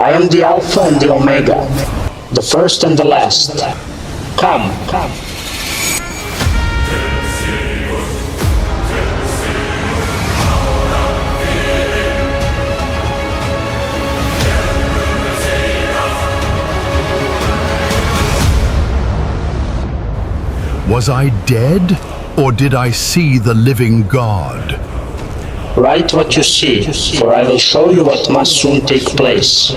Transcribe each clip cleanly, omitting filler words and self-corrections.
I am the Alpha and the Omega, the first and the last. Come. Was I dead, or did I see the living God? Write what you see, for I will show you what must soon take place.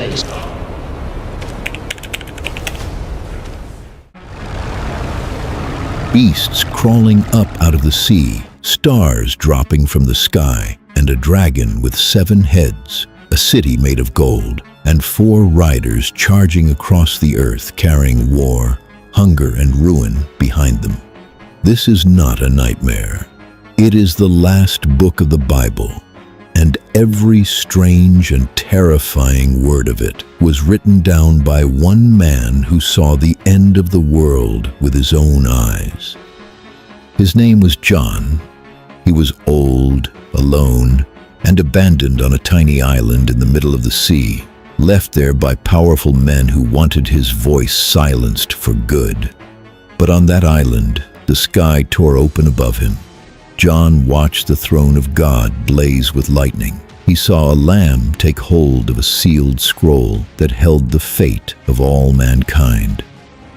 Beasts crawling up out of the sea, stars dropping from the sky, and a dragon with 7 heads, a city made of gold, and 4 riders charging across the earth carrying war, hunger, and ruin behind them. This is not a nightmare. It is the last book of the Bible, and every strange and terrifying word of it was written down by one man who saw the end of the world with his own eyes. His name was John. He was old, alone, and abandoned on a tiny island in the middle of the sea, left there by powerful men who wanted his voice silenced for good. But on that island, the sky tore open above him. John watched the throne of God blaze with lightning. He saw a lamb take hold of a sealed scroll that held the fate of all mankind.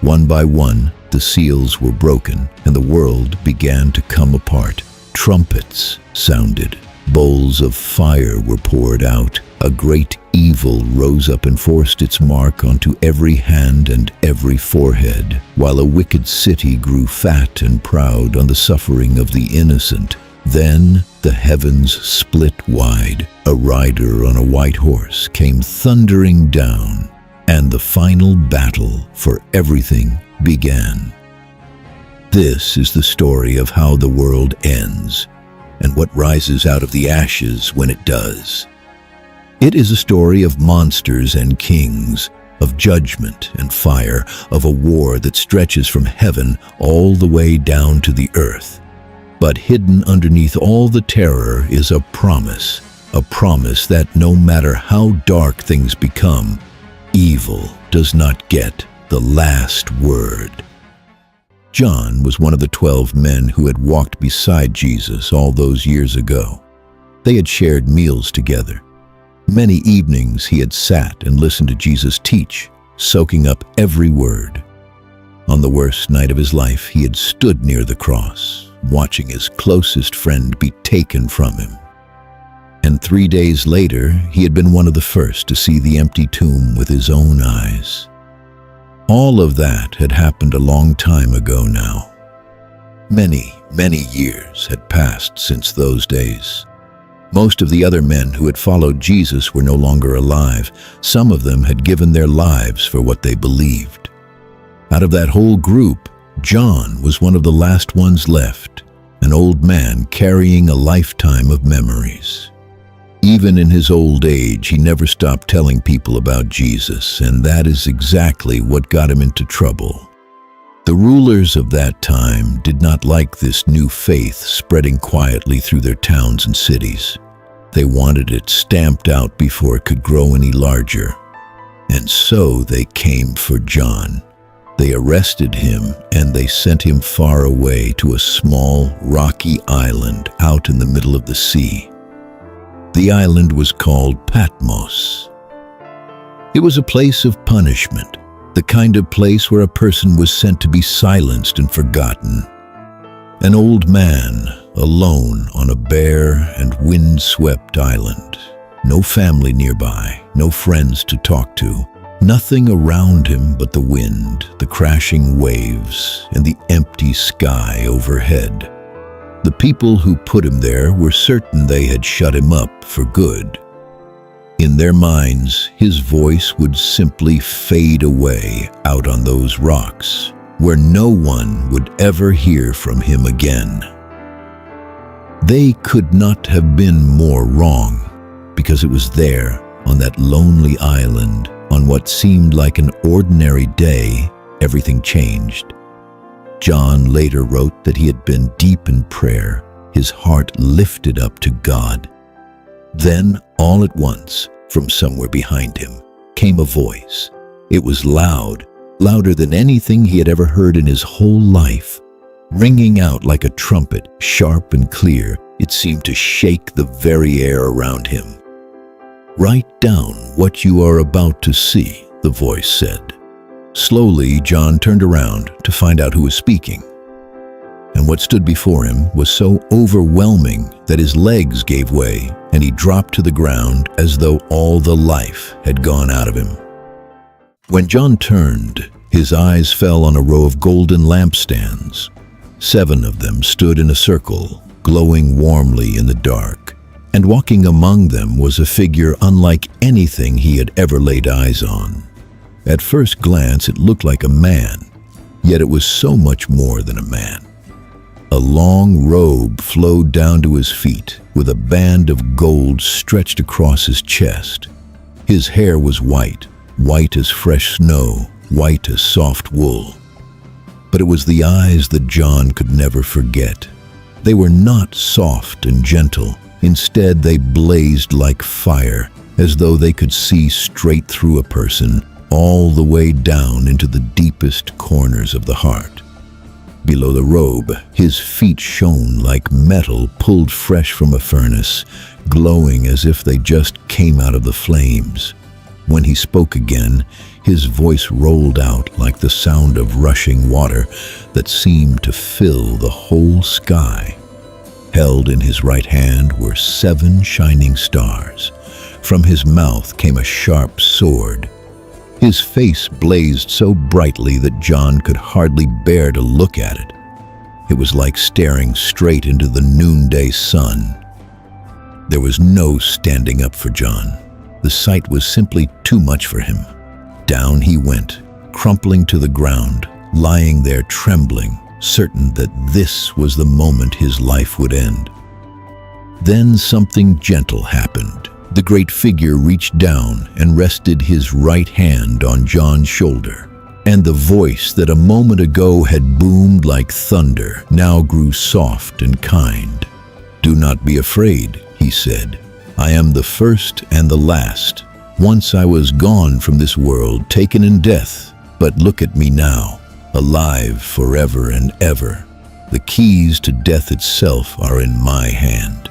One by one, the seals were broken, and the world began to come apart. Trumpets sounded. Bowls of fire were poured out. A great evil rose up and forced its mark onto every hand and every forehead, while a wicked city grew fat and proud on the suffering of the innocent. Then the heavens split wide. A rider on a white horse came thundering down, and the final battle for everything began. This is the story of how the world ends, and what rises out of the ashes when it does. It is a story of monsters and kings, of judgment and fire, of a war that stretches from heaven all the way down to the earth. But hidden underneath all the terror is a promise that no matter how dark things become, evil does not get the last word. John was one of the 12 men who had walked beside Jesus all those years ago. They had shared meals together. Many evenings he had sat and listened to Jesus teach, soaking up every word. On the worst night of his life, he had stood near the cross, watching his closest friend be taken from him. And 3 days later, he had been one of the first to see the empty tomb with his own eyes. All of that had happened a long time ago now. Many, many years had passed since those days. Most of the other men who had followed Jesus were no longer alive. Some of them had given their lives for what they believed. Out of that whole group, John was one of the last ones left, an old man carrying a lifetime of memories. Even in his old age, he never stopped telling people about Jesus, and that is exactly what got him into trouble. The rulers of that time did not like this new faith spreading quietly through their towns and cities. They wanted it stamped out before it could grow any larger. And so they came for John. They arrested him and they sent him far away to a small, rocky island out in the middle of the sea. The island was called Patmos. It was a place of punishment, the kind of place where a person was sent to be silenced and forgotten. An old man, alone on a bare and wind-swept island. No family nearby, no friends to talk to. Nothing around him but the wind, the crashing waves, and the empty sky overhead. The people who put him there were certain they had shut him up for good. In their minds, his voice would simply fade away out on those rocks, where no one would ever hear from him again. They could not have been more wrong, because it was there, on that lonely island, on what seemed like an ordinary day, everything changed. John later wrote that he had been deep in prayer, his heart lifted up to God. Then, all at once, from somewhere behind him, came a voice. It was loud, louder than anything he had ever heard in his whole life. Ringing out like a trumpet, sharp and clear, it seemed to shake the very air around him. "Write down what you are about to see," the voice said. Slowly, John turned around to find out who was speaking. And what stood before him was so overwhelming that his legs gave way and he dropped to the ground as though all the life had gone out of him. When John turned, his eyes fell on a row of golden lampstands. 7 of them stood in a circle, glowing warmly in the dark, and walking among them was a figure unlike anything he had ever laid eyes on. At first glance, it looked like a man, yet it was so much more than a man. A long robe flowed down to his feet, with a band of gold stretched across his chest. His hair was white, white as fresh snow, white as soft wool. But it was the eyes that John could never forget. They were not soft and gentle. Instead, they blazed like fire, as though they could see straight through a person, all the way down into the deepest corners of the heart. Below the robe, his feet shone like metal pulled fresh from a furnace, glowing as if they just came out of the flames. When he spoke again, his voice rolled out like the sound of rushing water that seemed to fill the whole sky. Held in his right hand were 7 shining stars. From his mouth came a sharp sword. His face blazed so brightly that John could hardly bear to look at it. It was like staring straight into the noonday sun. There was no standing up for John. The sight was simply too much for him. Down he went, crumpling to the ground, lying there trembling, certain that this was the moment his life would end. Then something gentle happened. The great figure reached down and rested his right hand on John's shoulder. And the voice that a moment ago had boomed like thunder now grew soft and kind. "Do not be afraid," he said. "I am the first and the last. Once I was gone from this world, taken in death, but look at me now, alive forever and ever. The keys to death itself are in my hand."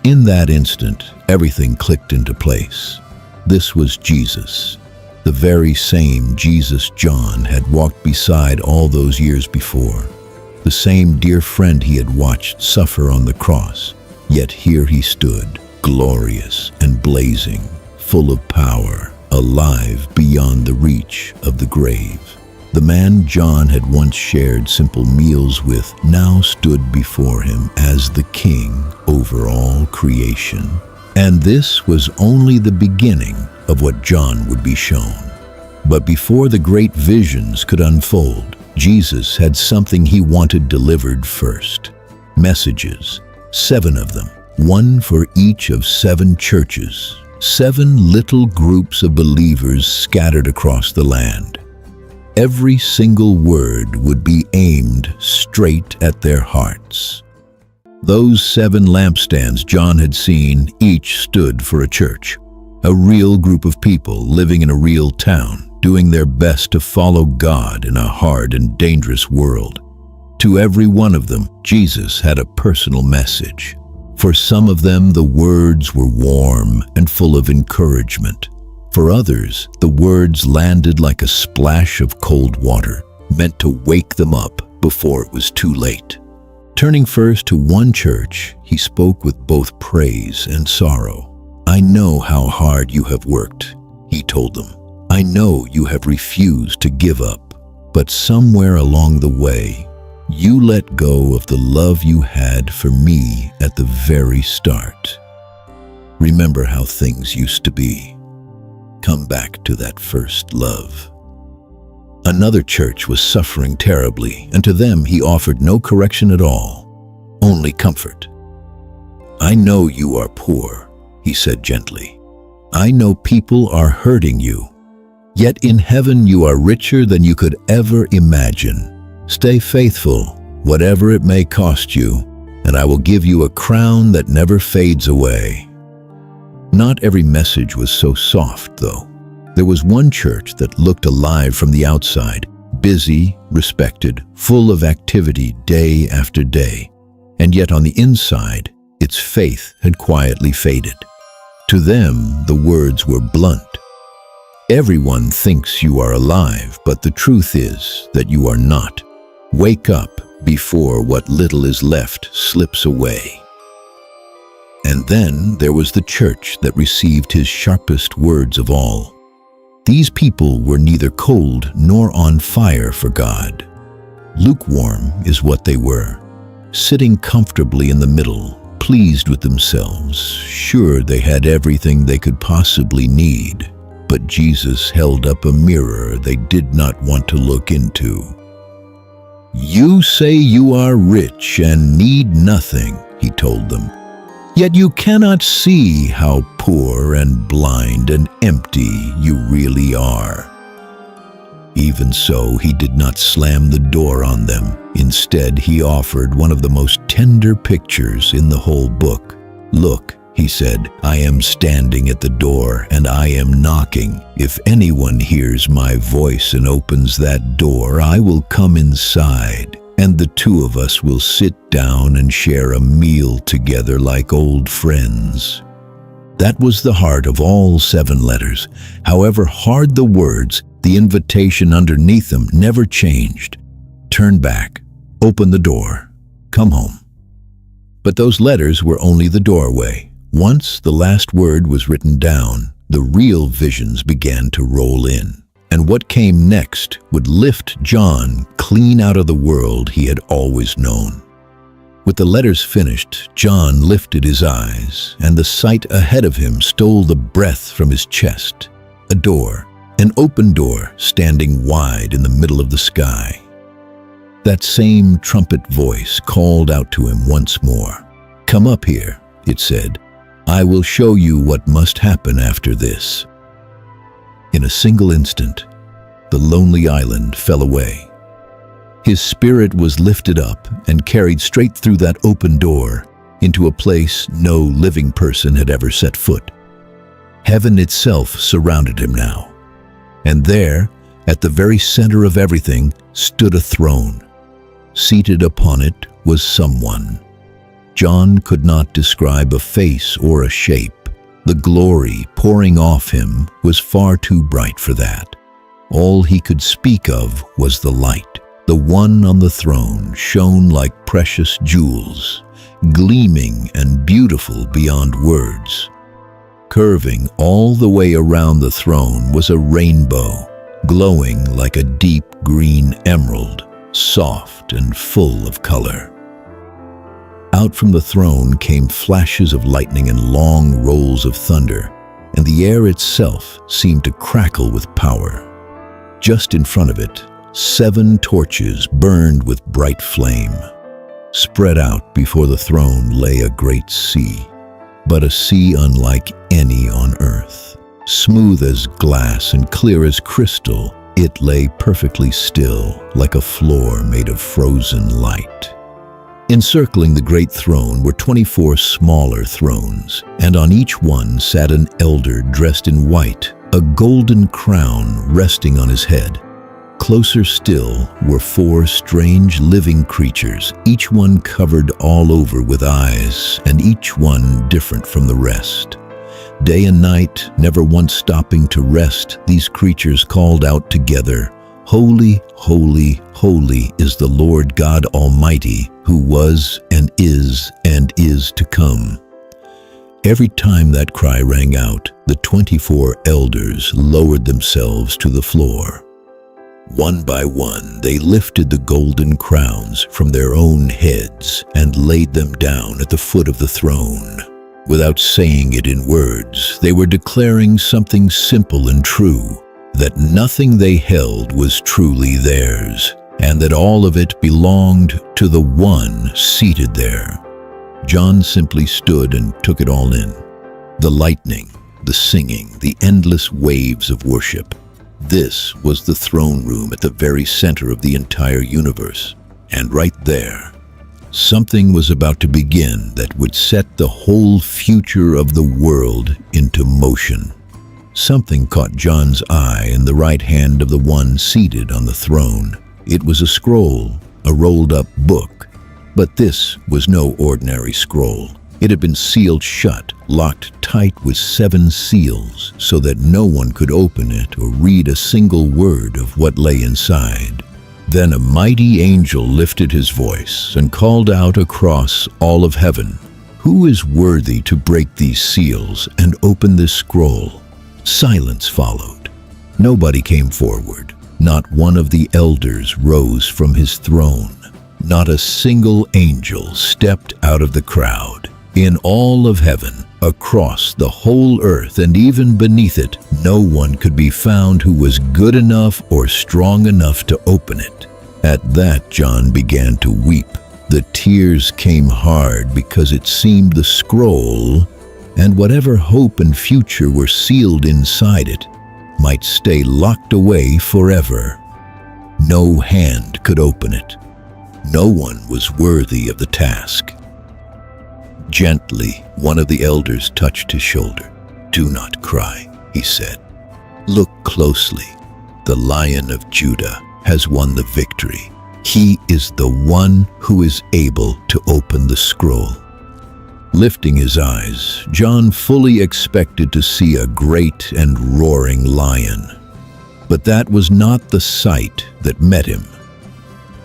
In that instant, everything clicked into place. This was Jesus, the very same Jesus John had walked beside all those years before, the same dear friend he had watched suffer on the cross. Yet here he stood, glorious and blazing, full of power, alive beyond the reach of the grave. The man John had once shared simple meals with now stood before him as the king over all creation. And this was only the beginning of what John would be shown. But before the great visions could unfold, Jesus had something he wanted delivered first. Messages, 7 of them, one for each of 7 churches, 7 little groups of believers scattered across the land. Every single word would be aimed straight at their hearts. Those 7 lampstands John had seen each stood for a church, a real group of people living in a real town, doing their best to follow God in a hard and dangerous world. To every one of them, Jesus had a personal message. For some of them, the words were warm and full of encouragement. For others, the words landed like a splash of cold water, meant to wake them up before it was too late. Turning first to one church, he spoke with both praise and sorrow. "I know how hard you have worked," he told them. "I know you have refused to give up, but somewhere along the way, you let go of the love you had for me at the very start. Remember how things used to be. Come back to that first love." Another church was suffering terribly, and to them he offered no correction at all, only comfort. "I know you are poor," he said gently. "I know people are hurting you. Yet in heaven you are richer than you could ever imagine. Stay faithful, whatever it may cost you, and I will give you a crown that never fades away." Not every message was so soft, though. There was one church that looked alive from the outside, busy, respected, full of activity day after day. And yet on the inside, its faith had quietly faded. To them, the words were blunt. Everyone thinks you are alive, but the truth is that you are not. Wake up before what little is left slips away. And then there was the church that received his sharpest words of all. These people were neither cold nor on fire for God. Lukewarm is what they were, sitting comfortably in the middle, pleased with themselves, sure they had everything they could possibly need. But Jesus held up a mirror they did not want to look into. "You say you are rich and need nothing," he told them. "Yet you cannot see how poor and blind and empty you really are." Even so, he did not slam the door on them. Instead, he offered one of the most tender pictures in the whole book. "Look," he said, "I am standing at the door and I am knocking. If anyone hears my voice and opens that door, I will come inside, and the two of us will sit down and share a meal together like old friends." That was the heart of all 7 letters. However hard the words, the invitation underneath them never changed. Turn back, open the door, come home. But those letters were only the doorway. Once the last word was written down, the real visions began to roll in. And what came next would lift John clean out of the world he had always known. With the letters finished, John lifted his eyes, and the sight ahead of him stole the breath from his chest. A door, an open door, standing wide in the middle of the sky. That same trumpet voice called out to him once more. "Come up here," it said. "I will show you what must happen after this." In a single instant, the lonely island fell away. His spirit was lifted up and carried straight through that open door into a place no living person had ever set foot. Heaven itself surrounded him now. And there, at the very center of everything, stood a throne. Seated upon it was someone. John could not describe a face or a shape. The glory pouring off him was far too bright for that. All he could speak of was the light. The one on the throne shone like precious jewels, gleaming and beautiful beyond words. Curving all the way around the throne was a rainbow, glowing like a deep green emerald, soft and full of color. Out from the throne came flashes of lightning and long rolls of thunder, and the air itself seemed to crackle with power. Just in front of it, 7 torches burned with bright flame. Spread out before the throne lay a great sea, but a sea unlike any on earth. Smooth as glass and clear as crystal, it lay perfectly still, like a floor made of frozen light. Encircling the great throne were 24 smaller thrones, and on each one sat an elder dressed in white, a golden crown resting on his head. Closer still were 4 strange living creatures, each one covered all over with eyes, and each one different from the rest. Day and night, never once stopping to rest, these creatures called out together, "Holy, holy, holy is the Lord God Almighty, who was and is to come." Every time that cry rang out, the 24 elders lowered themselves to the floor. One by one, they lifted the golden crowns from their own heads and laid them down at the foot of the throne. Without saying it in words, they were declaring something simple and true, that nothing they held was truly theirs, and that all of it belonged to the one seated there. John simply stood and took it all in. The lightning, the singing, the endless waves of worship. This was the throne room at the very center of the entire universe. And right there, something was about to begin that would set the whole future of the world into motion. Something caught John's eye in the right hand of the one seated on the throne. It was a scroll, a rolled-up book. But this was no ordinary scroll. It had been sealed shut, locked tight with 7 seals, so that no one could open it or read a single word of what lay inside. Then a mighty angel lifted his voice and called out across all of heaven, "Who is worthy to break these seals and open this scroll?" Silence followed. Nobody came forward. Not one of the elders rose from his throne. Not a single angel stepped out of the crowd. In all of heaven, across the whole earth and even beneath it, no one could be found who was good enough or strong enough to open it. At that, John began to weep. The tears came hard because it seemed the scroll, and whatever hope and future were sealed inside it, might stay locked away forever. No hand could open it. No one was worthy of the task. Gently, one of the elders touched his shoulder. "Do not cry," he said. "Look closely. The Lion of Judah has won the victory. He is the one who is able to open the scroll." Lifting his eyes, John fully expected to see a great and roaring lion. But that was not the sight that met him.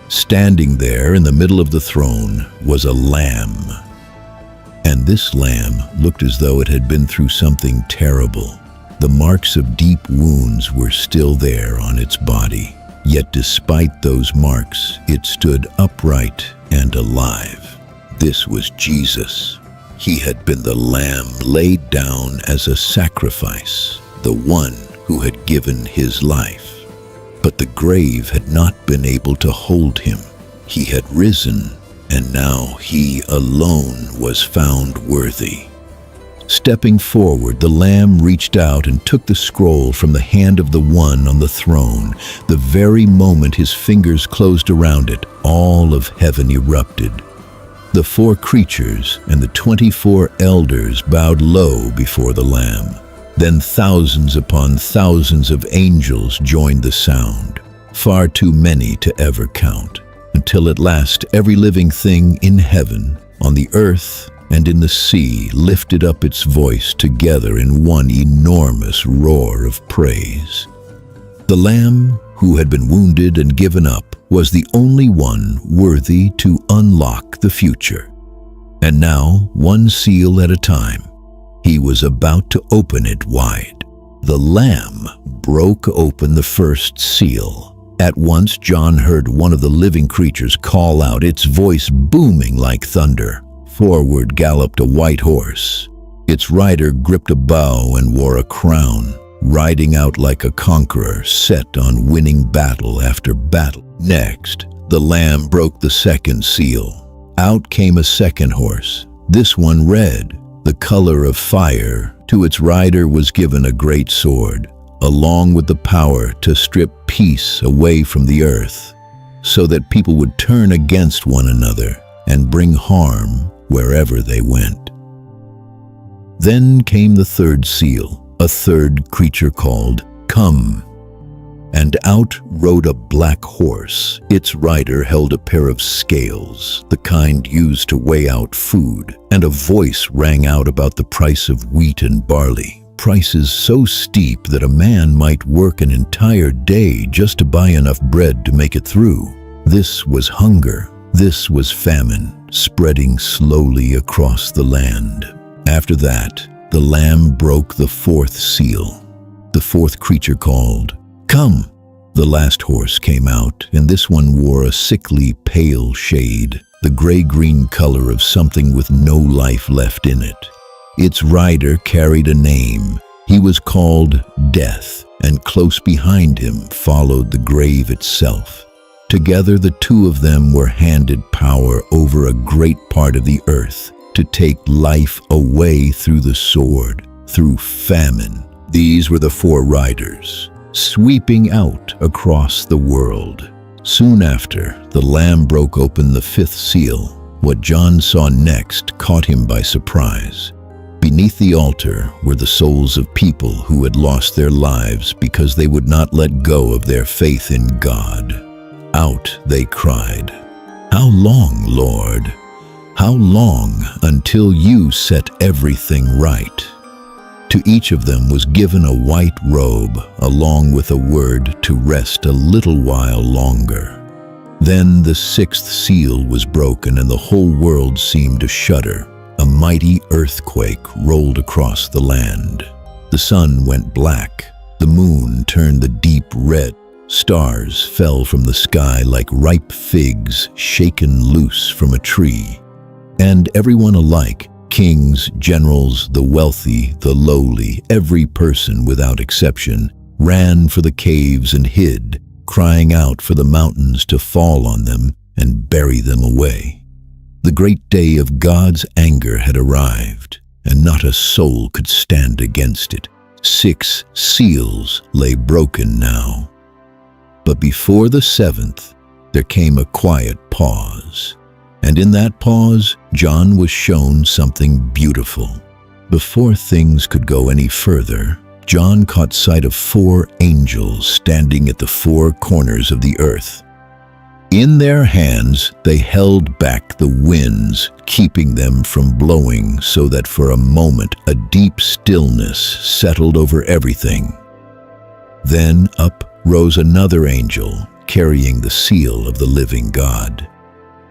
Standing there in the middle of the throne was a lamb. And this lamb looked as though it had been through something terrible. The marks of deep wounds were still there on its body. Yet despite those marks, it stood upright and alive. This was Jesus. He had been the lamb laid down as a sacrifice, the one who had given his life. But the grave had not been able to hold him. He had risen, and now he alone was found worthy. Stepping forward, the Lamb reached out and took the scroll from the hand of the one on the throne. The very moment his fingers closed around it, all of heaven erupted. The 4 creatures and the 24 elders bowed low before the Lamb. Then thousands upon thousands of angels joined the sound, far too many to ever count, until at last every living thing in heaven, on the earth, and in the sea lifted up its voice together in one enormous roar of praise. The Lamb, who had been wounded and given up, was the only one worthy to unlock the future. And now, one seal at a time, he was about to open it wide. The Lamb broke open the first seal. At once, John heard one of the living creatures call out, its voice booming like thunder. Forward galloped a white horse. Its rider gripped a bow and wore a crown, riding out like a conqueror set on winning battle after battle. Next, the Lamb broke the second seal. Out came a second horse, this one red, the color of fire. To its rider was given a great sword, along with the power to strip peace away from the earth, so that people would turn against one another and bring harm wherever they went. Then came the third seal, a third creature called Come, and out rode a black horse. Its rider held a pair of scales, the kind used to weigh out food, and a voice rang out about the price of wheat and barley, prices so steep that a man might work an entire day just to buy enough bread to make it through. This was hunger. This was famine, spreading slowly across the land. After that, the Lamb broke the 4th seal. The 4th creature called, Come! The last horse came out, and this one wore a sickly pale shade, the gray-green color of something with no life left in it. Its rider carried a name. He was called Death, and close behind him followed the grave itself. Together, the 2 of them were handed power over a great part of the earth to take life away through the sword, through famine. These were the 4 riders, sweeping out across the world. Soon after, the Lamb broke open the 5th seal. What John saw next caught him by surprise. Beneath the altar were the souls of people who had lost their lives because they would not let go of their faith in God. Out they cried, "How long, Lord? How long until you set everything right?" To each of them was given a white robe, along with a word to rest a little while longer. Then the sixth seal was broken, and the whole world seemed to shudder. A mighty earthquake rolled across the land. The sun went black, the moon turned the deep red, stars fell from the sky like ripe figs shaken loose from a tree. And everyone alike, kings, generals, the wealthy, the lowly, every person without exception, ran for the caves and hid, crying out for the mountains to fall on them and bury them away. The great day of God's anger had arrived, and not a soul could stand against it. 6 seals lay broken now. But before the 7th, there came a quiet pause. And in that pause, John was shown something beautiful. Before things could go any further, John caught sight of 4 angels standing at the 4 corners of the earth. In their hands, they held back the winds, keeping them from blowing so that for a moment a deep stillness settled over everything. Then up rose another angel, carrying the seal of the living God.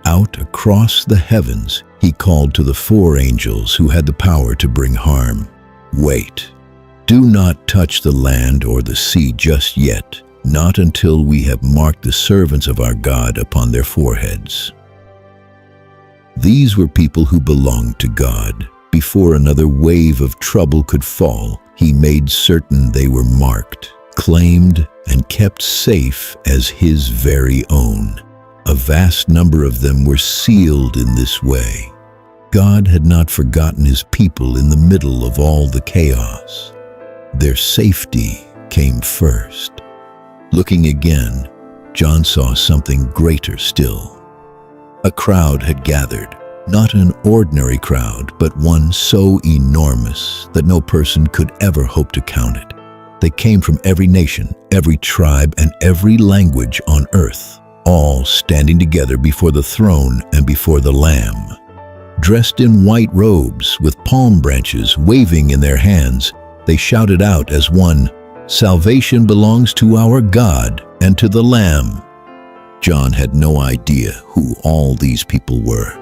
Out across the heavens, he called to the 4 angels who had the power to bring harm. "Wait. Do not touch the land or the sea just yet. Not until we have marked the servants of our God upon their foreheads." These were people who belonged to God. Before another wave of trouble could fall, he made certain they were marked, claimed, and kept safe as his very own. A vast number of them were sealed in this way. God had not forgotten his people in the middle of all the chaos. Their safety came first. Looking again, John saw something greater still. A crowd had gathered, not an ordinary crowd, but one so enormous that no person could ever hope to count it. They came from every nation, every tribe, and every language on earth, all standing together before the throne and before the Lamb. Dressed in white robes with palm branches waving in their hands, they shouted out as one, "Salvation belongs to our God and to the Lamb." John had no idea who all these people were.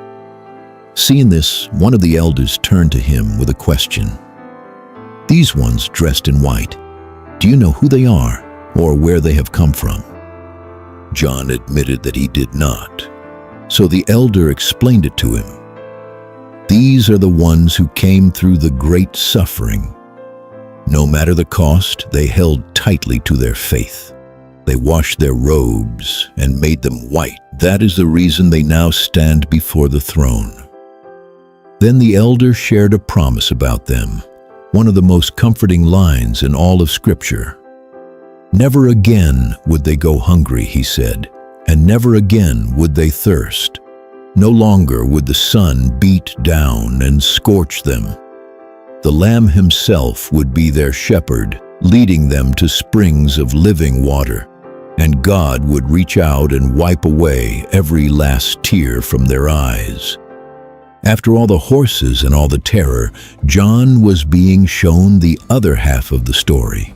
Seeing this, one of the elders turned to him with a question. "These ones dressed in white, do you know who they are or where they have come from?" John admitted that he did not. So the elder explained it to him. "These are the ones who came through the great suffering. No matter the cost, they held tightly to their faith. They washed their robes and made them white. That is the reason they now stand before the throne." Then the elder shared a promise about them, one of the most comforting lines in all of Scripture. "Never again would they go hungry," he said, "and never again would they thirst. No longer would the sun beat down and scorch them. The Lamb himself would be their shepherd, leading them to springs of living water, and God would reach out and wipe away every last tear from their eyes." After all the horses and all the terror, John was being shown the other half of the story.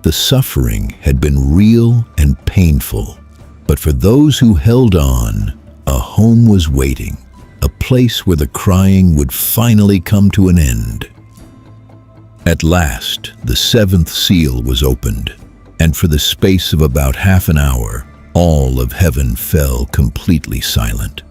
The suffering had been real and painful, but for those who held on, a home was waiting, a place where the crying would finally come to an end. At last, the 7th seal was opened, and for the space of about half an hour, all of heaven fell completely silent.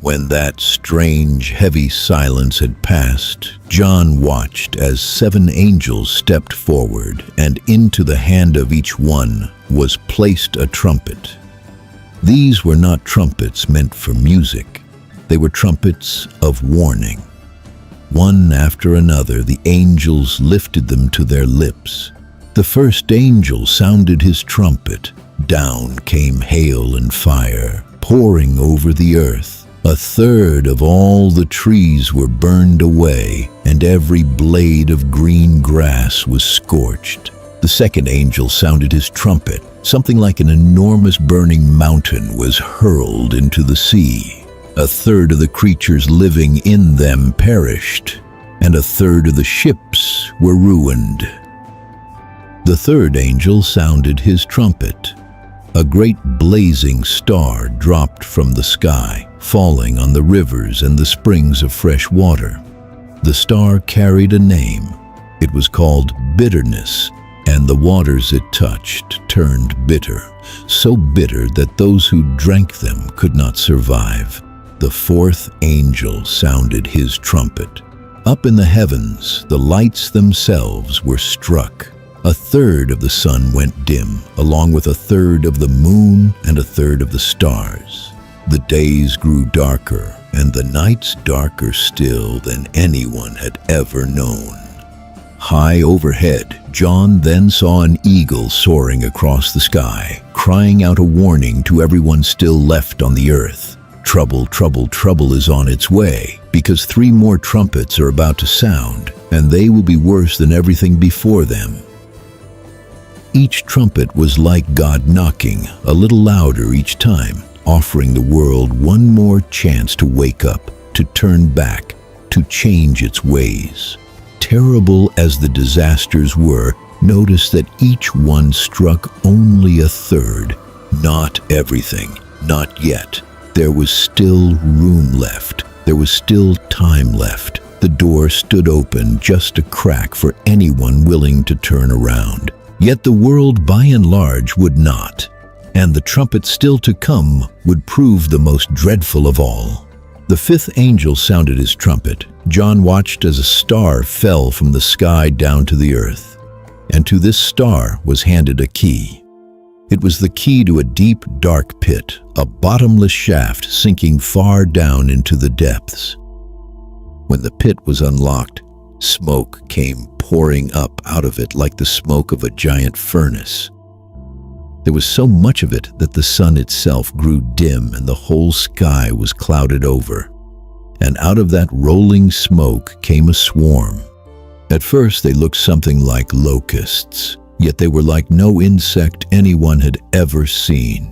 When that strange, heavy silence had passed, John watched as 7 angels stepped forward, and into the hand of each one was placed a trumpet. These were not trumpets meant for music. They were trumpets of warning. One after another, the angels lifted them to their lips. The first angel sounded his trumpet. Down came hail and fire, pouring over the earth. 1/3 of all the trees were burned away, and every blade of green grass was scorched. The second angel sounded his trumpet. Something like an enormous burning mountain was hurled into the sea. 1/3 of the creatures living in them perished, and 1/3 of the ships were ruined. The third angel sounded his trumpet. A great blazing star dropped from the sky, falling on the rivers and the springs of fresh water. The star carried a name. It was called Bitterness, and the waters it touched turned bitter, so bitter that those who drank them could not survive. The fourth angel sounded his trumpet. Up in the heavens, the lights themselves were struck. 1/3 of the sun went dim, along with 1/3 of the moon and 1/3 of the stars. The days grew darker, and the nights darker still than anyone had ever known. High overhead, John then saw an eagle soaring across the sky, crying out a warning to everyone still left on the earth. Trouble, trouble, trouble is on its way, because 3 more trumpets are about to sound, and they will be worse than everything before them. Each trumpet was like God knocking, a little louder each time, offering the world one more chance to wake up, to turn back, to change its ways. Terrible as the disasters were, notice that each one struck only 1/3, not everything, not yet. There was still room left. There was still time left. The door stood open, just a crack for anyone willing to turn around. Yet the world by and large would not, and the trumpet still to come would prove the most dreadful of all. The fifth angel sounded his trumpet. John watched as a star fell from the sky down to the earth, and to this star was handed a key. It was the key to a deep, dark pit, a bottomless shaft sinking far down into the depths. When the pit was unlocked, smoke came pouring up out of it like the smoke of a giant furnace. There was so much of it that the sun itself grew dim and the whole sky was clouded over. And out of that rolling smoke came a swarm. At first they looked something like locusts, yet they were like no insect anyone had ever seen.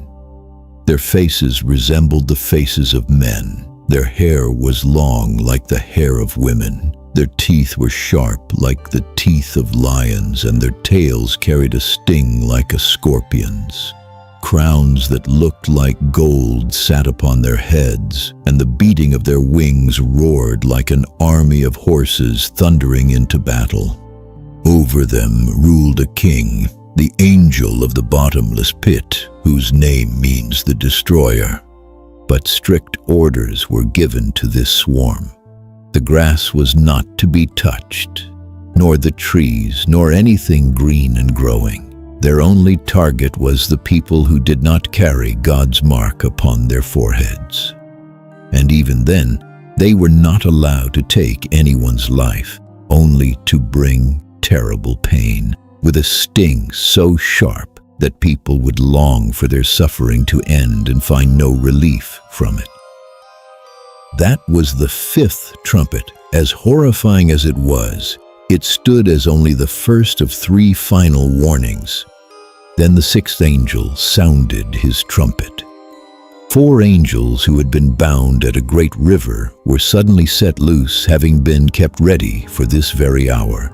Their faces resembled the faces of men. Their hair was long like the hair of women. Their teeth were sharp like the teeth of lions, and their tails carried a sting like a scorpion's. Crowns that looked like gold sat upon their heads, and the beating of their wings roared like an army of horses thundering into battle. Over them ruled a king, the angel of the bottomless pit, whose name means the destroyer. But strict orders were given to this swarm. The grass was not to be touched, nor the trees, nor anything green and growing. Their only target was the people who did not carry God's mark upon their foreheads. And even then, they were not allowed to take anyone's life, only to bring terrible pain, with a sting so sharp that people would long for their suffering to end and find no relief from it. That was the fifth trumpet. As horrifying as it was, it stood as only the first of 3 final warnings. Then the sixth angel sounded his trumpet. 4 angels who had been bound at a great river were suddenly set loose, having been kept ready for this very hour.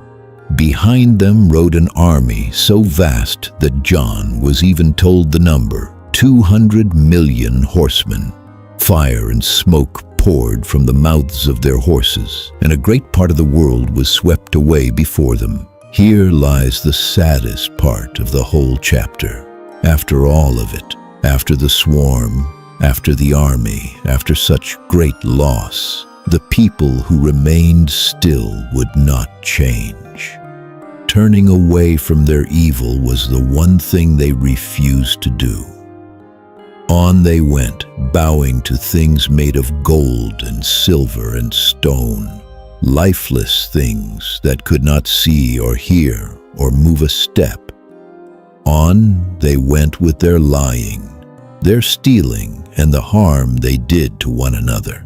Behind them rode an army so vast that John was even told the number, 200 million horsemen. Fire and smoke poured from the mouths of their horses, and a great part of the world was swept away before them. Here lies the saddest part of the whole chapter. After all of it, after the swarm, after the army, after such great loss, the people who remained still would not change. Turning away from their evil was the one thing they refused to do. On they went, bowing to things made of gold and silver and stone, lifeless things that could not see or hear or move a step. On they went with their lying, their stealing, and the harm they did to one another.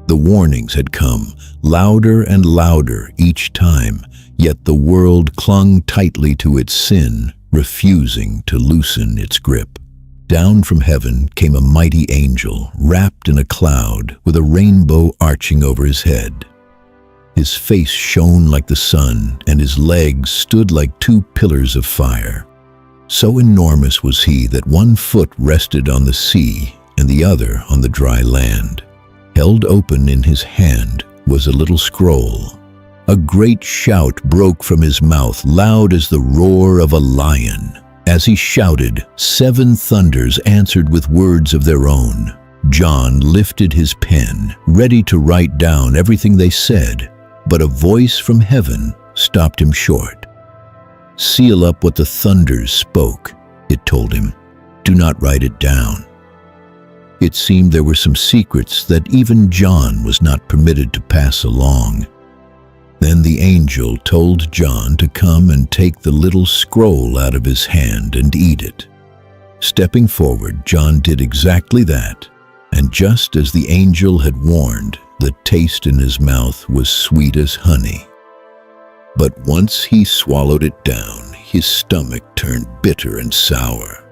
The warnings had come, louder and louder each time, yet the world clung tightly to its sin, refusing to loosen its grip. Down from heaven came a mighty angel, wrapped in a cloud, with a rainbow arching over his head. His face shone like the sun, and his legs stood like two pillars of fire. So enormous was he that one foot rested on the sea and the other on the dry land. Held open in his hand was a little scroll. A great shout broke from his mouth, loud as the roar of a lion. As he shouted, 7 thunders answered with words of their own. John lifted his pen, ready to write down everything they said, but a voice from heaven stopped him short. "Seal up what the thunders spoke," it told him. "Do not write it down." It seemed there were some secrets that even John was not permitted to pass along. Then the angel told John to come and take the little scroll out of his hand and eat it. Stepping forward, John did exactly that, and just as the angel had warned, the taste in his mouth was sweet as honey. But once he swallowed it down, his stomach turned bitter and sour.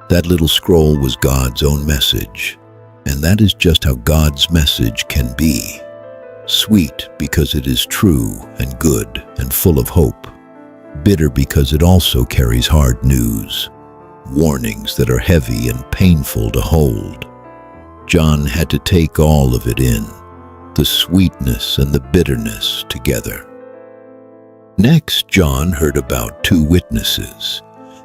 That little scroll was God's own message, and that is just how God's message can be. Sweet because it is true and good and full of hope. Bitter because it also carries hard news, warnings that are heavy and painful to hold. John had to take all of it in, the sweetness and the bitterness together. Next, John heard about 2 witnesses.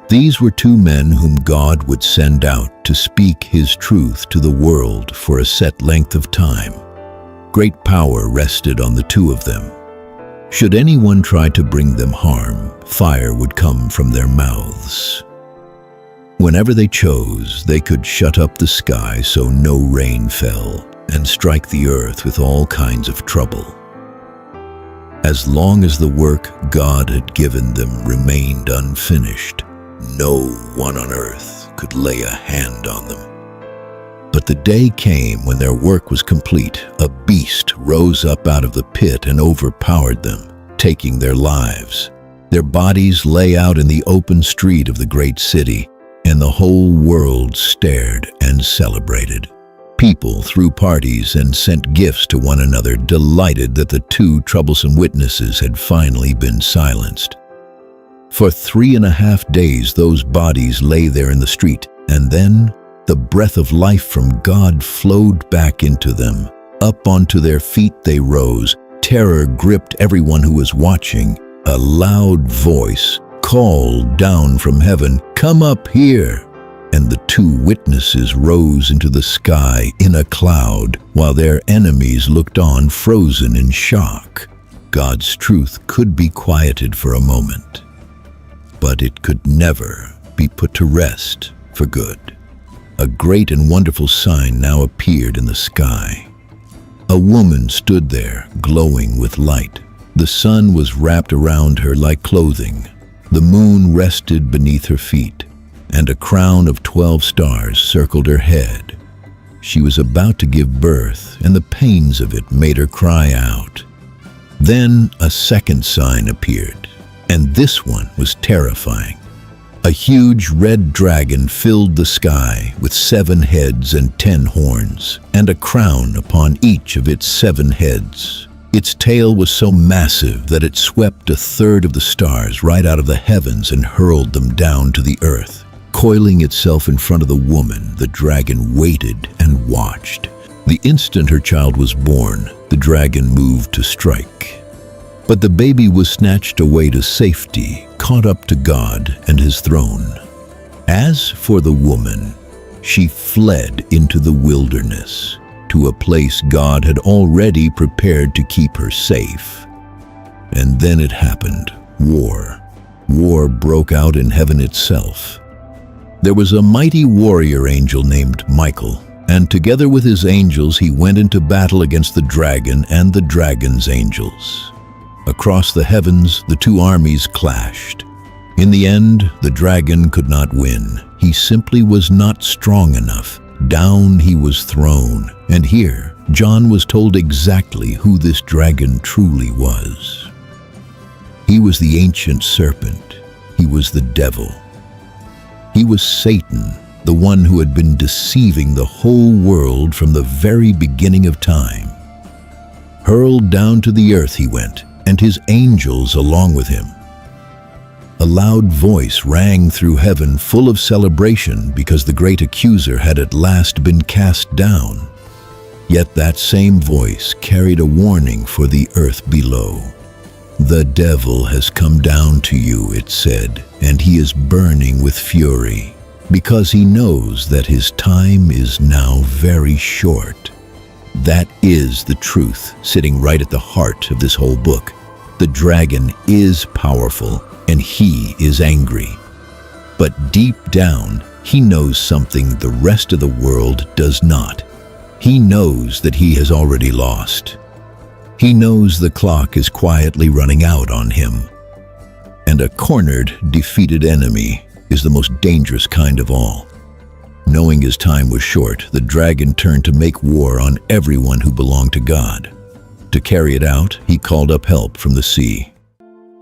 These were 2 men whom God would send out to speak his truth to the world for a set length of time. Great power rested on the 2 of them. Should anyone try to bring them harm, fire would come from their mouths. Whenever they chose, they could shut up the sky so no rain fell, and strike the earth with all kinds of trouble. As long as the work God had given them remained unfinished, no one on earth could lay a hand on them. But the day came when their work was complete. A beast rose up out of the pit and overpowered them, taking their lives. Their bodies lay out in the open street of the great city, and the whole world stared and celebrated. People threw parties and sent gifts to one another, delighted that the 2 troublesome witnesses had finally been silenced. For 3.5 days those bodies lay there in the street, and then the breath of life from God flowed back into them. Up onto their feet they rose. Terror gripped everyone who was watching. A loud voice called down from heaven, "Come up here!" And the 2 witnesses rose into the sky in a cloud, while their enemies looked on, frozen in shock. God's truth could be quieted for a moment, but it could never be put to rest for good. A great and wonderful sign now appeared in the sky. A woman stood there, glowing with light. The sun was wrapped around her like clothing. The moon rested beneath her feet, and a crown of 12 stars circled her head. She was about to give birth, and the pains of it made her cry out. Then a second sign appeared, and this one was terrifying. A huge red dragon filled the sky with 7 heads and 10 horns, and a crown upon each of its 7 heads. Its tail was so massive that it swept 1/3 of the stars right out of the heavens and hurled them down to the earth. Coiling itself in front of the woman, the dragon waited and watched. The instant her child was born, the dragon moved to strike. But the baby was snatched away to safety, caught up to God and his throne. As for the woman, she fled into the wilderness, to a place God had already prepared to keep her safe. And then it happened. War. War broke out in heaven itself. There was a mighty warrior angel named Michael, and together with his angels he went into battle against the dragon and the dragon's angels. Across the heavens, the 2 armies clashed. In the end, the dragon could not win, He simply was not strong enough. Down he was thrown, and here John was told exactly who this dragon truly was. He was the ancient serpent. He was the devil. He was Satan, the one who had been deceiving the whole world from the very beginning of time. Hurled down to the earth he went, and his angels along with him. A loud voice rang through heaven, full of celebration because the great accuser had at last been cast down. Yet that same voice carried a warning for the earth below. "The devil has come down to you," it said, "and he is burning with fury, because he knows that his time is now very short." That is the truth sitting right at the heart of this whole book. The dragon is powerful, and he is angry. But deep down, he knows something the rest of the world does not. He knows that he has already lost. He knows the clock is quietly running out on him. And a cornered, defeated enemy is the most dangerous kind of all. Knowing his time was short, the dragon turned to make war on everyone who belonged to God. To carry it out, he called up help from the sea.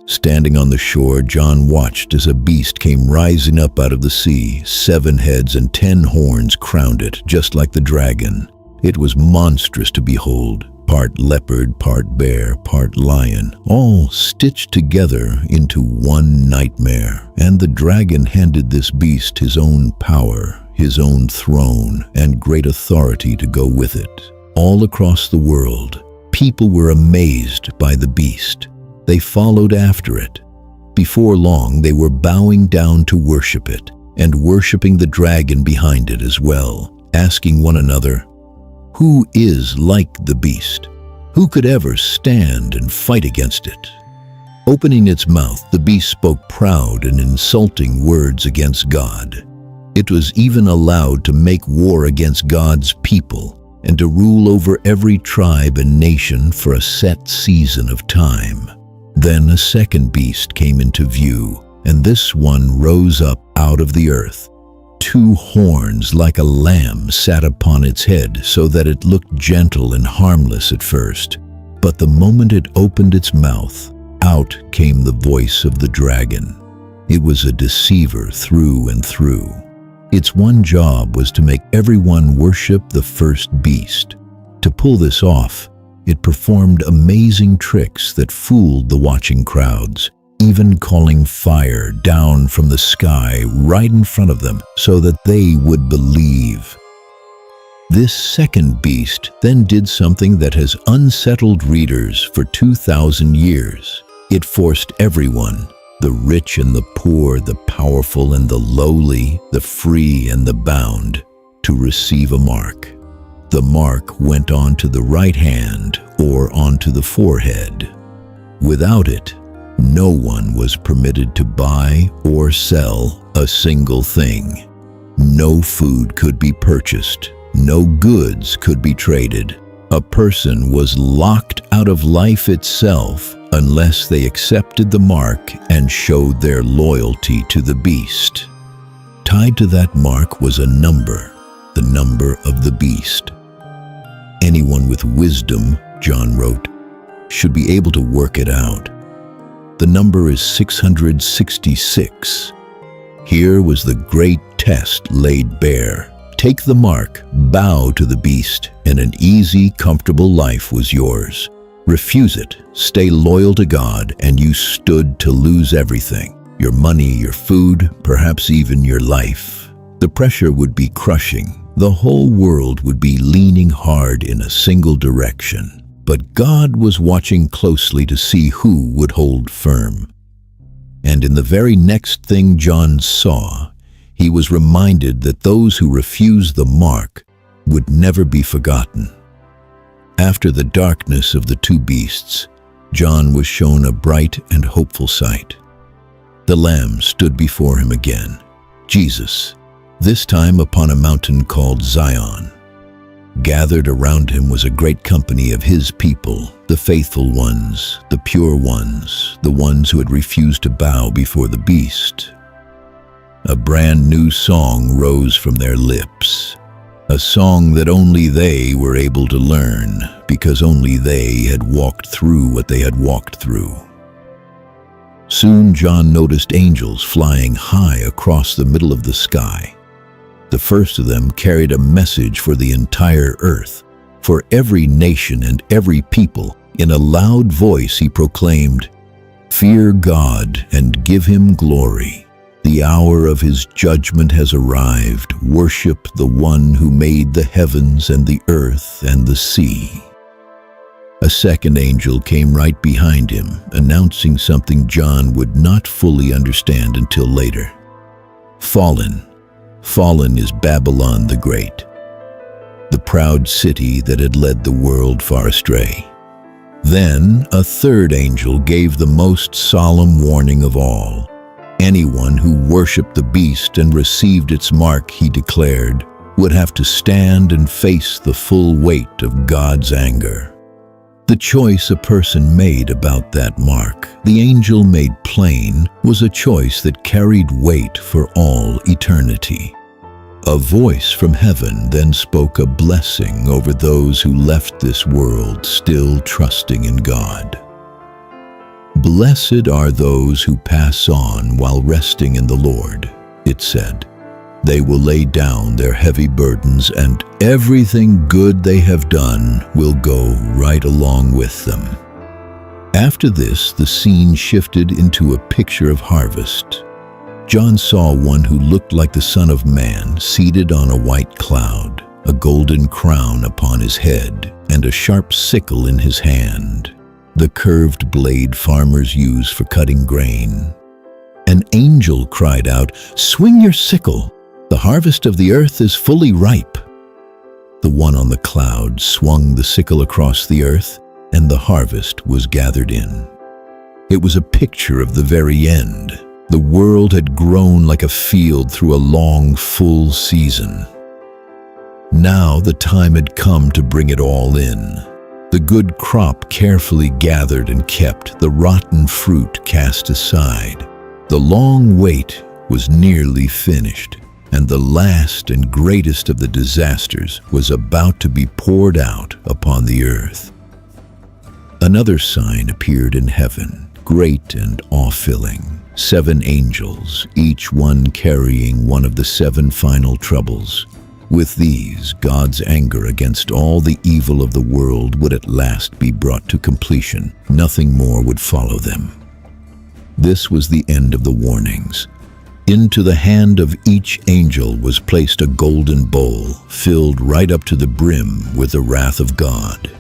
Standing on the shore, John watched as a beast came rising up out of the sea. 7 heads and 10 horns crowned it, just like the dragon. It was monstrous to behold, part leopard, part bear, part lion, all stitched together into one nightmare. And the dragon handed this beast his own power, his own throne, and great authority to go with it. All across the world, people were amazed by the beast. They followed after it. Before long, they were bowing down to worship it, and worshiping the dragon behind it as well, asking one another, "Who is like the beast? Who could ever stand and fight against it?" Opening its mouth, the beast spoke proud and insulting words against God. It was even allowed to make war against God's people and to rule over every tribe and nation for a set season of time. Then a second beast came into view, and this one rose up out of the earth. 2 horns like a lamb sat upon its head, so that it looked gentle and harmless at first. But the moment it opened its mouth, out came the voice of the dragon. It was a deceiver through and through. Its one job was to make everyone worship the first beast. To pull this off, it performed amazing tricks that fooled the watching crowds, even calling fire down from the sky right in front of them so that they would believe. This second beast then did something that has unsettled readers for 2,000 years. It forced everyone, the rich and the poor, the powerful and the lowly, the free and the bound, to receive a mark. The mark went onto the right hand or onto the forehead. Without it, no one was permitted to buy or sell a single thing. No food could be purchased. No goods could be traded. A person was locked out of life itself unless they accepted the mark and showed their loyalty to the beast. Tied to that mark was a number, the number of the beast. Anyone with wisdom, John wrote, should be able to work it out. The number is 666. Here was the great test laid bare. Take the mark, bow to the beast, and an easy, comfortable life was yours. Refuse it, stay loyal to God, and you stood to lose everything. Your money, your food, perhaps even your life. The pressure would be crushing. The whole world would be leaning hard in a single direction. But God was watching closely to see who would hold firm. And in the very next thing John saw, he was reminded that those who refused the mark would never be forgotten. After the darkness of the 2 beasts, John was shown a bright and hopeful sight. The Lamb stood before him again, Jesus, this time upon a mountain called Zion. Gathered around him was a great company of his people, the faithful ones, the pure ones, the ones who had refused to bow before the beast. a brand new song rose from their lips. A song that only they were able to learn, because only they had walked through what they had walked through. Soon John noticed angels flying high across the middle of the sky. The first of them carried a message for the entire earth, for every nation and every people. In a loud voice he proclaimed, "Fear God and give him glory. The hour of his judgment has arrived. Worship the one who made the heavens and the earth and the sea." A second angel came right behind him, announcing something John would not fully understand until later. Fallen is Babylon the Great, the proud city that had led the world far astray. Then a third angel gave the most solemn warning of all. Anyone who worshipped the beast and received its mark, he declared, would have to stand and face the full weight of God's anger. The choice a person made about that mark, the angel made plain, was a choice that carried weight for all eternity. A voice from heaven then spoke a blessing over those who left this world still trusting in God. "Blessed are those who pass on while resting in the Lord," it said. "They will lay down their heavy burdens, and everything good they have done will go right along with them." After this, the scene shifted into a picture of harvest. John saw one who looked like the Son of Man seated on a white cloud, a golden crown upon his head, and a sharp sickle in his hand, the curved blade farmers use for cutting grain. An angel cried out, "Swing your sickle! The harvest of the earth is fully ripe." The one on the cloud swung the sickle across the earth, and the harvest was gathered in. It was a picture of the very end. The world had grown like a field through a long, full season. Now the time had come to bring it all in. The good crop carefully gathered and kept, the rotten fruit cast aside. The long wait was nearly finished, and the last and greatest of the disasters was about to be poured out upon the earth. Another sign appeared in heaven, great and awe-filling. 7 angels, each one carrying one of the 7 final troubles. With these, God's anger against all the evil of the world would at last be brought to completion. Nothing more would follow them. This was the end of the warnings. Into the hand of each angel was placed a golden bowl, filled right up to the brim with the wrath of God.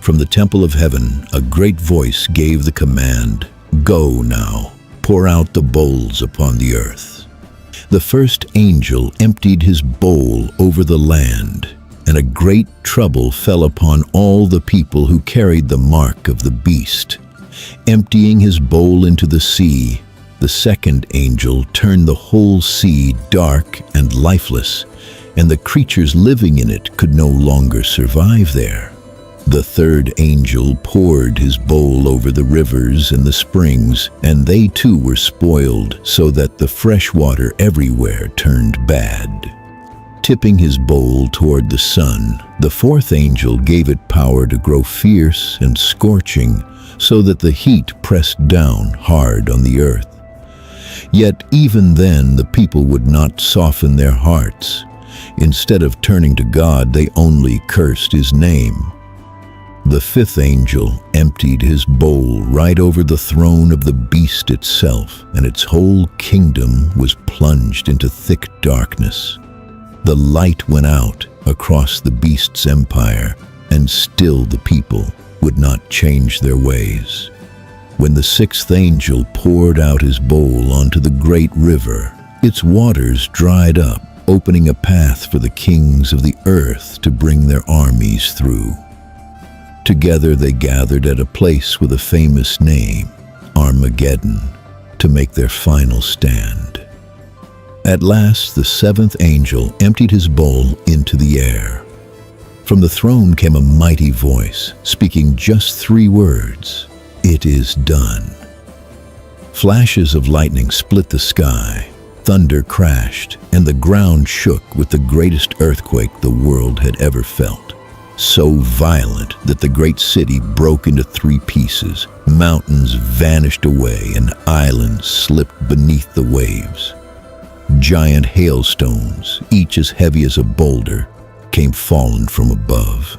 From the temple of heaven, a great voice gave the command, "Go now, pour out the bowls upon the earth." The first angel emptied his bowl over the land, and a great trouble fell upon all the people who carried the mark of the beast. Emptying his bowl into the sea, the second angel turned the whole sea dark and lifeless, and the creatures living in it could no longer survive there. The third angel poured his bowl over the rivers and the springs, and they too were spoiled, so that the fresh water everywhere turned bad. Tipping his bowl toward the sun, the fourth angel gave it power to grow fierce and scorching, so that the heat pressed down hard on the earth. Yet even then the people would not soften their hearts. Instead of turning to God, they only cursed his name. The fifth angel emptied his bowl right over the throne of the beast itself, and its whole kingdom was plunged into thick darkness. The light went out across the beast's empire, and still the people would not change their ways. When the sixth angel poured out his bowl onto the great river, its waters dried up, opening a path for the kings of the earth to bring their armies through. Together they gathered at a place with a famous name, Armageddon, to make their final stand. At last the seventh angel emptied his bowl into the air. From the throne came a mighty voice, speaking just 3 words, "It is done." Flashes of lightning split the sky, Thunder crashed, and the ground shook with the greatest earthquake the world had ever felt. So violent that the great city broke into 3 pieces. Mountains vanished away, and islands slipped beneath the waves. Giant hailstones, each as heavy as a boulder, came falling from above.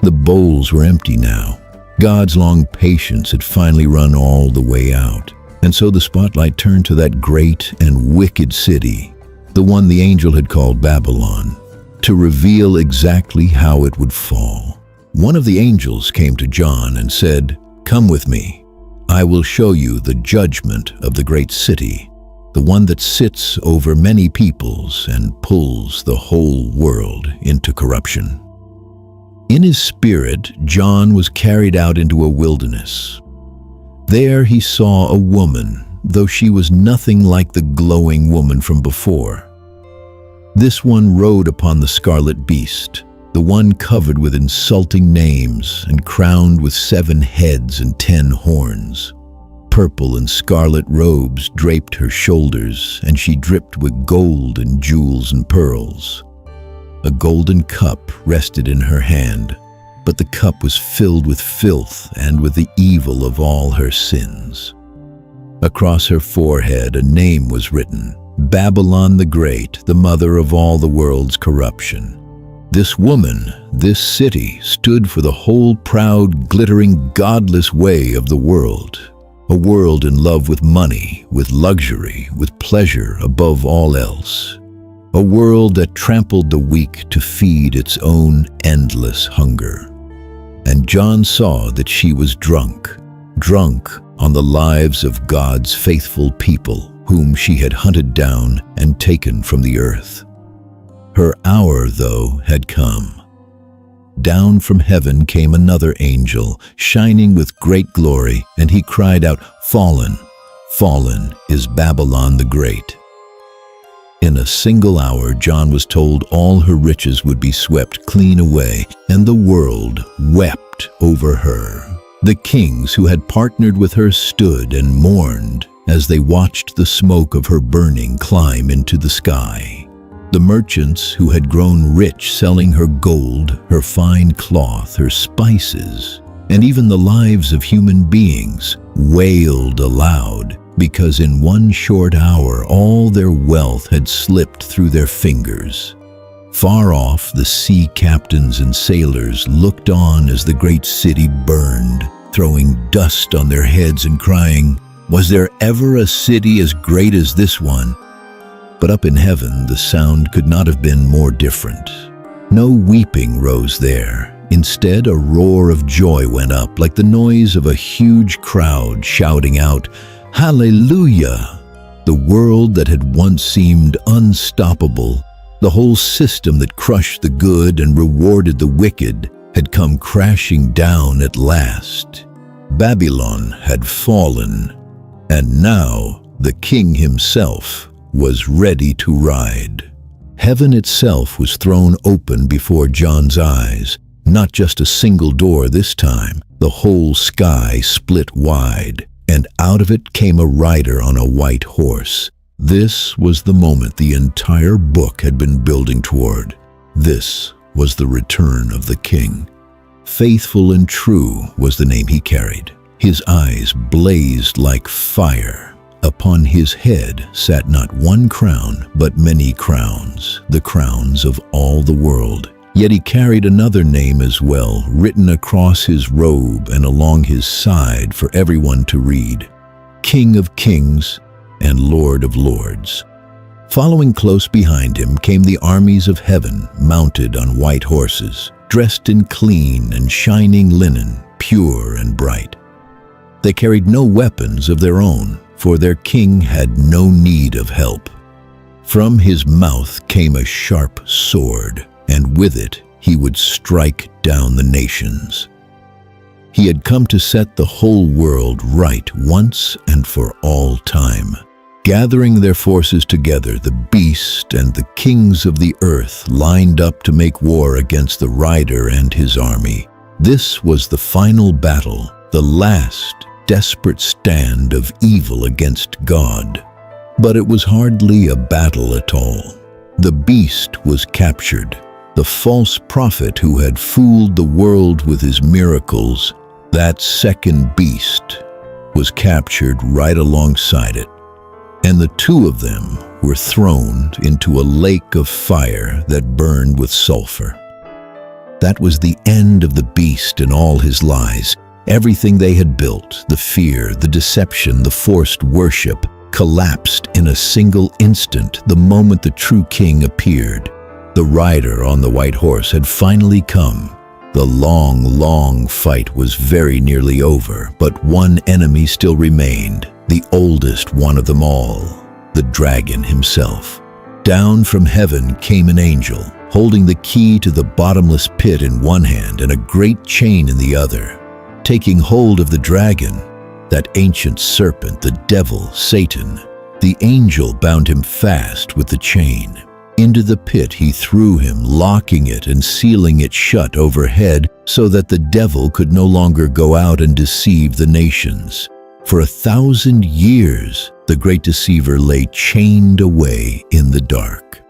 The bowls were empty now. God's long patience had finally run all the way out. And so the spotlight turned to that great and wicked city, the one the angel had called Babylon, to reveal exactly how it would fall. One of the angels came to John and said, "Come with me. I will show you the judgment of the great city, the one that sits over many peoples and pulls the whole world into corruption." In his spirit, John was carried out into a wilderness. There he saw a woman, though she was nothing like the glowing woman from before. This one rode upon the scarlet beast, the one covered with insulting names and crowned with 7 heads and 10 horns. Purple and scarlet robes draped her shoulders, and she dripped with gold and jewels and pearls. A golden cup rested in her hand, but the cup was filled with filth and with the evil of all her sins. Across her forehead a name was written, Babylon the Great, the mother of all the world's corruption. This woman, this city, stood for the whole proud, glittering, godless way of the world. A world in love with money, with luxury, with pleasure above all else. A world that trampled the weak to feed its own endless hunger. And John saw that she was drunk on the lives of God's faithful people, whom she had hunted down and taken from the earth. Her hour, though, had come. Down from heaven came another angel, shining with great glory, and he cried out, "Fallen, fallen is Babylon the Great." In a single hour, John was told all her riches would be swept clean away, and the world wept over her. The kings who had partnered with her stood and mourned as they watched the smoke of her burning climb into the sky. The merchants who had grown rich selling her gold, her fine cloth, her spices, and even the lives of human beings wailed aloud, because in one short hour all their wealth had slipped through their fingers. Far off, the sea captains and sailors looked on as the great city burned, throwing dust on their heads and crying, "Was there ever a city as great as this one?" But up in heaven, the sound could not have been more different. No weeping rose there. Instead, a roar of joy went up, like the noise of a huge crowd shouting out, "Hallelujah!" The world that had once seemed unstoppable, the whole system that crushed the good and rewarded the wicked, had come crashing down at last. Babylon had fallen, and now the king himself was ready to ride. Heaven itself was thrown open before John's eyes, not just a single door this time. The whole sky split wide, and out of it came a rider on a white horse. This was the moment the entire book had been building toward. This was the return of the king. Faithful and True was the name he carried. His eyes blazed like fire. Upon his head sat not one crown, but many crowns, the crowns of all the world. Yet he carried another name as well, written across his robe and along his side for everyone to read: King of Kings and Lord of Lords. Following close behind him came the armies of heaven, mounted on white horses, dressed in clean and shining linen, pure and bright. They carried no weapons of their own, for their king had no need of help. From his mouth came a sharp sword, and with it he would strike down the nations. He had come to set the whole world right once and for all time. Gathering their forces together, the beast and the kings of the earth lined up to make war against the rider and his army. This was the final battle, the last desperate stand of evil against God. But it was hardly a battle at all. The beast was captured. The false prophet who had fooled the world with his miracles, that second beast, was captured right alongside it. And the two of them were thrown into a lake of fire that burned with sulfur. That was the end of the beast and all his lies. Everything they had built, the fear, the deception, the forced worship, collapsed in a single instant the moment the true king appeared. The rider on the white horse had finally come. The long, long fight was very nearly over, but one enemy still remained, the oldest one of them all, the dragon himself. Down from heaven came an angel, holding the key to the bottomless pit in one hand and a great chain in the other. Taking hold of the dragon, that ancient serpent, the devil, Satan, the angel bound him fast with the chain. Into the pit he threw him, locking it and sealing it shut overhead so that the devil could no longer go out and deceive the nations. For 1,000 years, the great deceiver lay chained away in the dark.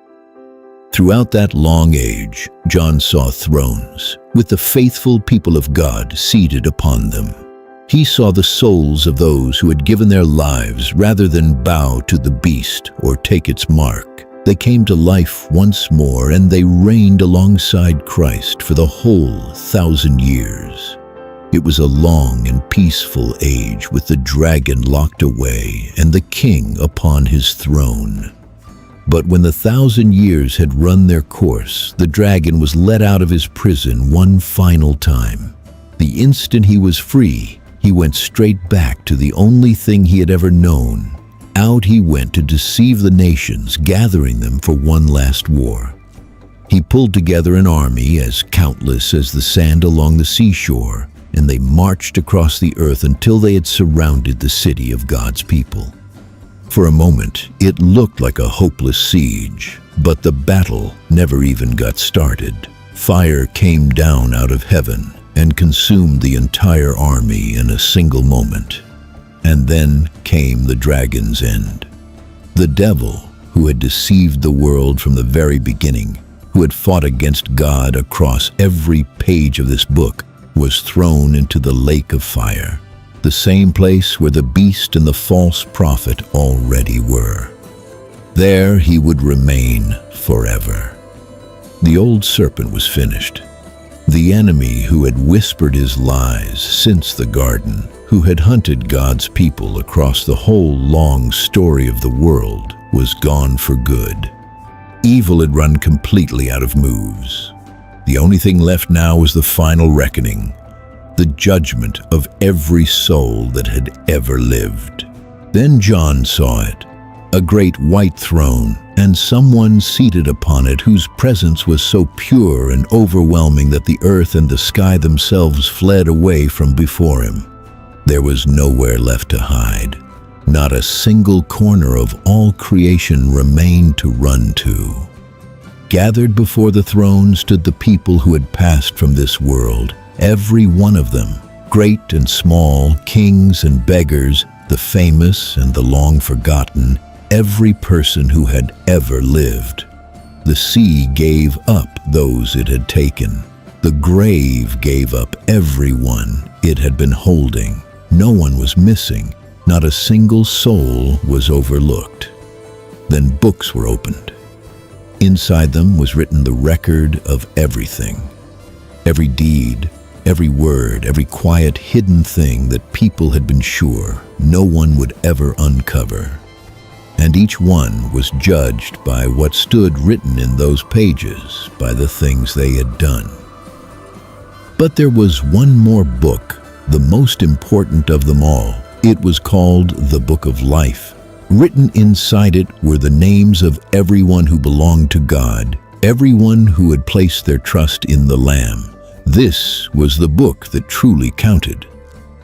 Throughout that long age, John saw thrones, with the faithful people of God seated upon them. He saw the souls of those who had given their lives rather than bow to the beast or take its mark. They came to life once more, and they reigned alongside Christ for the whole 1,000 years. It was a long and peaceful age with the dragon locked away and the king upon his throne. But when the 1,000 years had run their course, the dragon was let out of his prison one final time. The instant he was free, he went straight back to the only thing he had ever known. Out he went to deceive the nations, gathering them for one last war. He pulled together an army as countless as the sand along the seashore, and they marched across the earth until they had surrounded the city of God's people. For a moment, it looked like a hopeless siege, but the battle never even got started. Fire came down out of heaven and consumed the entire army in a single moment. And then came the dragon's end. The devil, who had deceived the world from the very beginning, who had fought against God across every page of this book, was thrown into the lake of fire, the same place where the beast and the false prophet already were. There he would remain forever. The old serpent was finished. The enemy who had whispered his lies since the garden, who had hunted God's people across the whole long story of the world, was gone for good. Evil had run completely out of moves. The only thing left now was the final reckoning, the judgment of every soul that had ever lived. Then John saw it, a great white throne, and someone seated upon it whose presence was so pure and overwhelming that the earth and the sky themselves fled away from before him. There was nowhere left to hide. Not a single corner of all creation remained to run to. Gathered before the throne stood the people who had passed from this world, every one of them, great and small, kings and beggars, the famous and the long forgotten, every person who had ever lived. The sea gave up those it had taken. The grave gave up everyone it had been holding. No one was missing. Not a single soul was overlooked. Then books were opened. Inside them was written the record of everything. Every deed, every word, every quiet hidden thing that people had been sure no one would ever uncover. And each one was judged by what stood written in those pages, by the things they had done. But there was one more book, the most important of them all. It was called the Book of Life. Written inside it were the names of everyone who belonged to God, everyone who had placed their trust in the Lamb. This was the book that truly counted.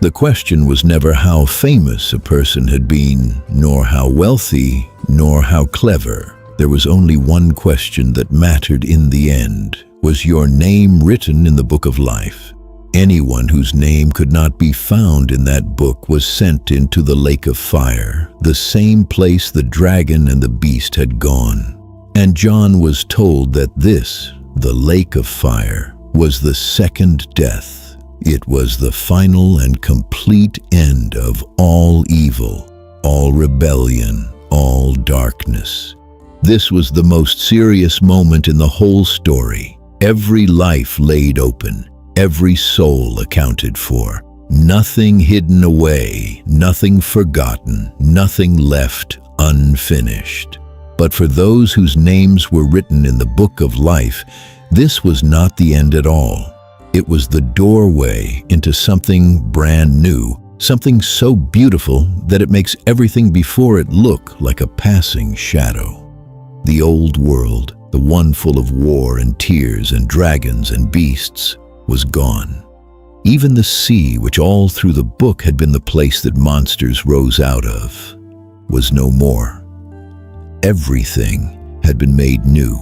The question was never how famous a person had been, nor how wealthy, nor how clever. There was only one question that mattered in the end. Was your name written in the Book of Life? Anyone whose name could not be found in that book was sent into the lake of fire, the same place the dragon and the beast had gone. And John was told that this, the lake of fire, was the second death. It was the final and complete end of all evil, all rebellion, all darkness. This was the most serious moment in the whole story. Every life laid open, every soul accounted for, nothing hidden away, nothing forgotten, nothing left unfinished. But for those whose names were written in the book of life, this was not the end at all. It was the doorway into something brand new, something so beautiful that it makes everything before it look like a passing shadow. The old world, the one full of war and tears and dragons and beasts, was gone. Even the sea, which all through the book had been the place that monsters rose out of, was no more. Everything had been made new.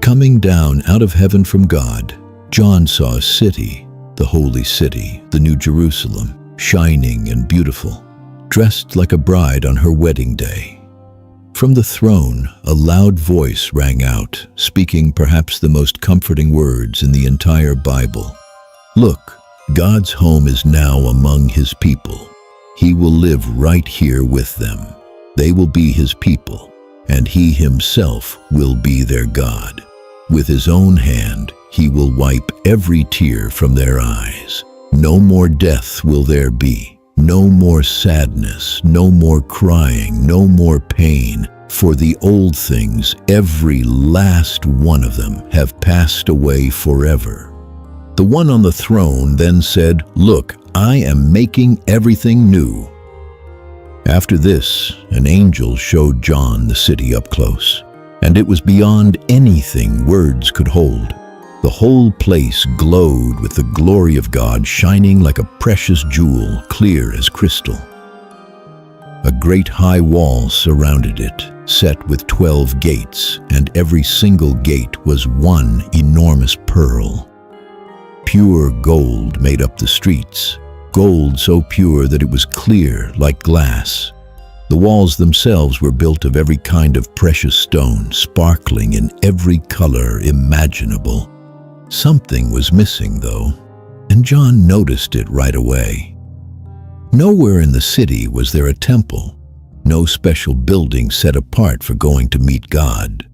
Coming down out of heaven from God, John saw a city, the holy city, the New Jerusalem, shining and beautiful, dressed like a bride on her wedding day. From the throne, a loud voice rang out, speaking perhaps the most comforting words in the entire Bible. Look, God's home is now among His people. He will live right here with them. They will be His people, and He Himself will be their God. With His own hand, He will wipe every tear from their eyes. No more death will there be. No more sadness, no more crying, no more pain, for the old things, every last one of them, have passed away forever. The one on the throne then said, "Look, I am making everything new." After this, an angel showed John the city up close, and it was beyond anything words could hold. The whole place glowed with the glory of God, shining like a precious jewel, clear as crystal. A great high wall surrounded it, set with 12 gates, and every single gate was one enormous pearl. Pure gold made up the streets, gold so pure that it was clear like glass. The walls themselves were built of every kind of precious stone, sparkling in every color imaginable. Something was missing, though, and John noticed it right away. Nowhere in the city was there a temple, no special building set apart for going to meet God.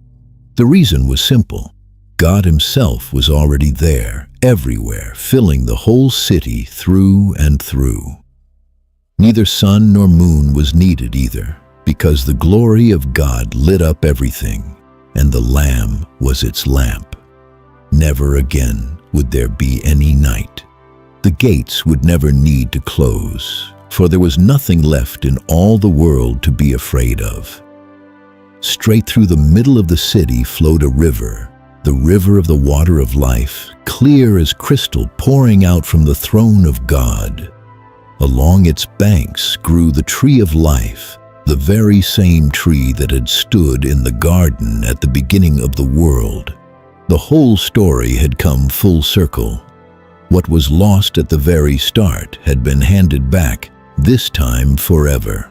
The reason was simple. God Himself was already there, everywhere, filling the whole city through and through. Neither sun nor moon was needed either, because the glory of God lit up everything, and the Lamb was its lamp. Never again would there be any night. The gates would never need to close, for there was nothing left in all the world to be afraid of. Straight through the middle of the city flowed a river, the river of the water of life, clear as crystal, pouring out from the throne of God. Along its banks grew the tree of life, the very same tree that had stood in the garden at the beginning of the world. The whole story had come full circle. What was lost at the very start had been handed back, this time forever.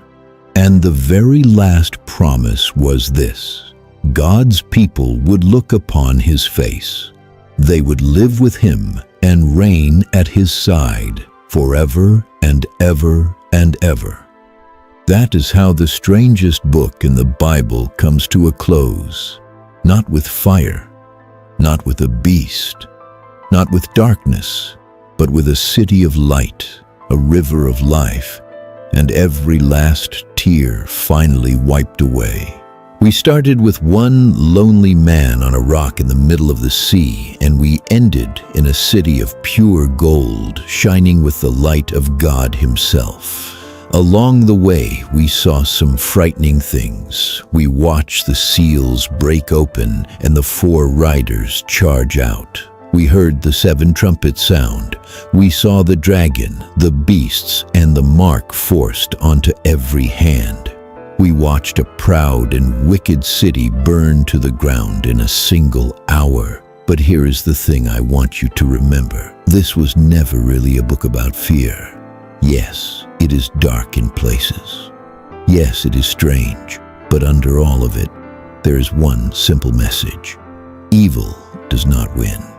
And the very last promise was this: God's people would look upon His face. They would live with Him and reign at His side forever and ever and ever. That is how the strangest book in the Bible comes to a close, not with fire, not with a beast, not with darkness, but with a city of light, a river of life, and every last tear finally wiped away. We started with one lonely man on a rock in the middle of the sea, and we ended in a city of pure gold, shining with the light of God Himself. Along the way, we saw some frightening things. We watched the seals break open and the 4 riders charge out. We heard the 7 trumpets sound. We saw the dragon, the beasts, and the mark forced onto every hand. We watched a proud and wicked city burn to the ground in a single hour. But here is the thing I want you to remember. This was never really a book about fear. Yes, it is dark in places. Yes, it is strange, but under all of it, there is one simple message. Evil does not win.